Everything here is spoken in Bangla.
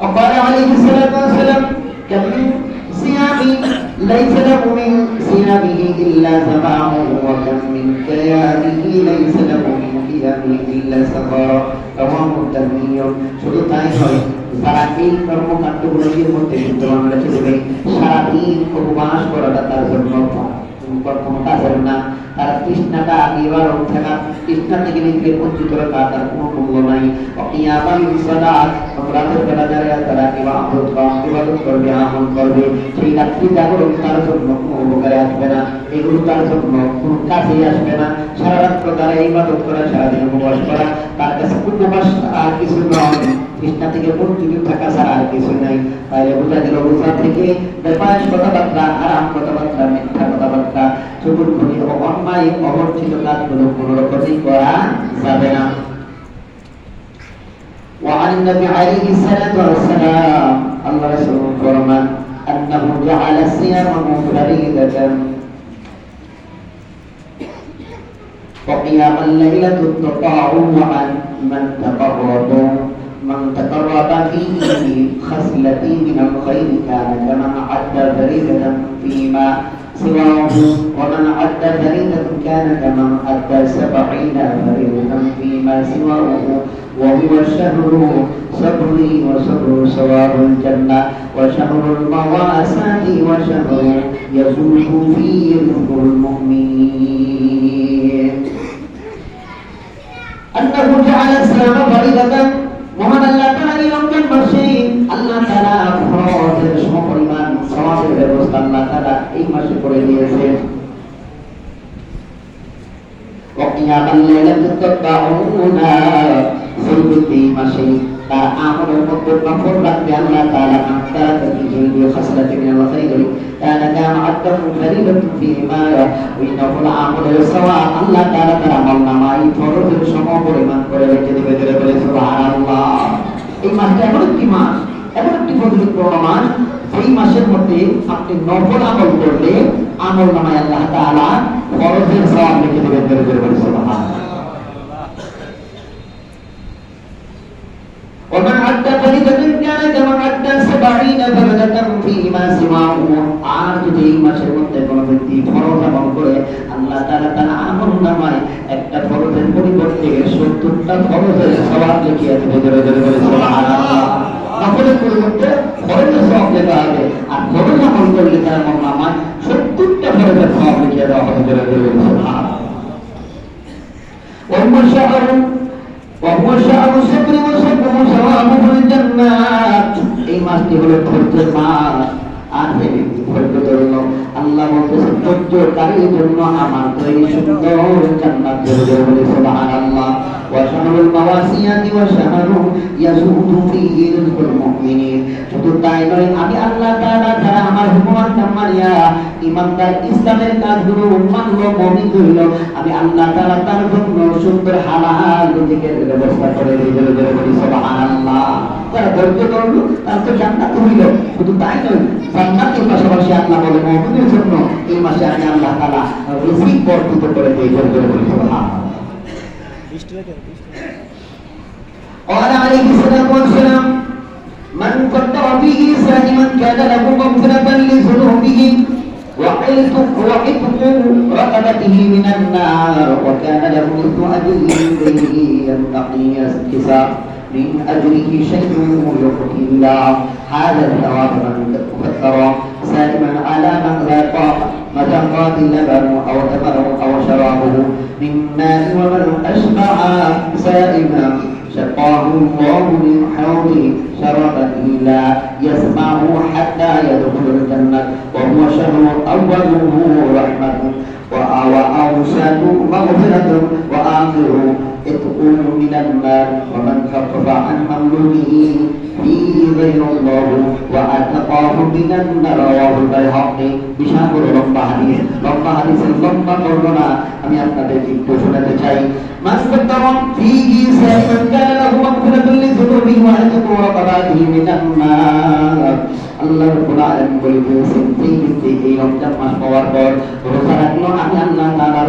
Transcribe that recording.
وقال عليه الصلاة والسلام كم من صيام ليس له من صيامه إلا سبعه وكم من قيامه ليس له من قيامه إلا سفر رواه الترمذي শুধু তাই নয় সারা এই কর্মকাণ্ডগুলোর মধ্যে কিন্তু আমরা ছেলে সারাদিন উপবাস করাটা তার জন্য কোনো কাজের না তার তৃষ্ণাটা নিবারণ থাকা তৃষ্ণা থেকে নিজেকে বঞ্চিত রাখা তার কোনো মূল্য নাই অকিয়ামান সালাত রাতের বেলা যারা তারা ইবাদত করবে আমল করবে সেই রাত্রি জাগরণ তার জন্য কোনো উপকারে আসবে না এগুলো তার জন্য কোনো কাজে আসবে না সারা রাত্র তারা ইবাদত করা সারাদিন উপবাস করা তার কাছে উপবাস আর কিছু নয় তৃষ্ণা থেকে বঞ্চিত থাকা ছাড়া আর কিছু নাই তাহলে বোঝা গেল রোজা থেকে বেপাস কথাবার্তা আরাম কথাবার্তা মিথ্যা কথাবার্তা চতুর্থী ও অন্যায় অবর্জিত কাজগুলো কোনোরকমই করা যাবে না وعن النبي عليه الصلاة والسلام الله رسول فرمان أنه جعل الصيام فريضة وقيام الليلة تطاوعا من تقرب فيه بخصلة من الخير كان كمن عد فريضة فيما سواه ومن عد فريضة كان كمن أدى 70 فريضة فيما سواه وهو شهر صبري وشهر ثواب الجنة وشهر المواساة وشهر يزول فيه رزق المؤمنين أنه جعل الصيام فريضة মহান আল্লাহ তাআলা এই রমজান মাসে আল্লাহ তাআলা ফরজের সমপরিমাণ সওয়াবের ব্যবস্থা আল্লাহ তাআলা এই মাসে করে দিয়েছেন ওয়াকিয়ামাল লাইলাতুত তাবাউনা সেই মাসে তার আমলের মধ্যে নফল রাখবে আল্লাহ তাআলা আনতা তাজিদু খাসলাতি মিনাল খাইরি কানা কামা আদদাহু ফরিদাতুন ফিমা ওই নফল আমলের সওয়াব আল্লাহ তাআলা তার আমলনামায় ফরজের সমপরিমাণ করে রেখে দিবে বলে সুবহানাল্লাহ এই মাসটা এমন একটি মাস এমন একটি ফজিলতপূর্ণ মাস সেই মাসের মধ্যে আপনি নফল আমল করলে আমলনামায় আল্লাহ তাআলা ফরজের সওয়াব লিখে দিবেন বলে সুবহানাল্লাহ ومن عد فريضة كان كمن عد 70 فريضة فيما سواه আর যদি এই মাসের মধ্যে কোনো ব্যক্তি ফরজ আমল করে আল্লাহ তাআলা তার আমলনামায় একটা ফরজের পরিবর্তে 70টা ফরজের সওয়াব লিখিয়ে দেবে জোরে জোরে বলে সুবহানাল্লাহ নফলের পরিবর্তে ফরজের সওয়াব লেখা হবে আর ফরজ আমল করলে তার আমলনামায় 70টা ফরজের সওয়াব লিখিয়ে দেওয়া হবে জোরে জোরে বলে সুবহানাল্লাহ وهو شهر الصبر وصبر ثوابه الجنات এই মাসটি হলো ধৈর্যের মাস আর এই ধৈর্য ধরল আল্লাহ বলতেছেন ধৈর্যকারীর জন্য আমার তৈরি সুন্দর জান্নাত রয়েছে বলে সুবহানাল্লাহ ওয়া শাহরুল মাওয়াসিয়াতি ওয়া শাহরু ইয়াসুদু ফীহি রিজকুল মুমিনিন শুধু তাই নয় আমি আল্লাহ তাআলা যারা আমার হুকুমাত মানিয়া ইমানদার ইসলামের কাজগুলো মানলো মুমিন হইল আমি আল্লাহ তাআলা তার জন্য সুন্দর হালাল রিজিকের ব্যবস্থা করে দিয়েছিল বলে সুবহানাল্লাহ যারা ধৈর্য ধরলো তার তো জান্নাত হইল শুধু তাই নয় জান্নাতের পাশাপাশি আল্লাহ বলে মুমিনের জন্য এই মাসে আমি আল্লাহ তাআলা রিজিক বর্ধিত করে দেই বলে সুবহানাল্লাহ قال عليه الصلاة والسلام من قدر به صائما كان له مغفرة لذنوبه وعتق رقبته من النار وكان له مثل أجره ينتقي الحساب من أجره شيء يقضي الله هذا الثواب من كثر سالما على من ذاق مذاقات اللبن أو تمره أو شرابه من ماء ومن أشبع سائما سقاه الله من حوضه شربا لا يسمعه حتى يدخل الجنة وهو شهر أوله رحمة وأوسط مغفرة وآخره عتق من النار ومن خفف عن مملوكه فيه غير الله وأتقاه من النار رواه البيهقي বিশাল লম্বা হাদিসের লম্বা বর্ণনা আমি আপনাদেরকে একটু শোনাতে চাই মাসতারাম ফীহি সাইমান কানা লাহু মাগফিরাতুন লিযুনুবি ওয়া আতকু রাকাবাতিহি মিনান নার আল্লাহ রাব্বুল আলামিন বলেছেন এই রমজান মাস পাওয়ার পর রোজা রাখলো আমি আল্লাহ তাআলার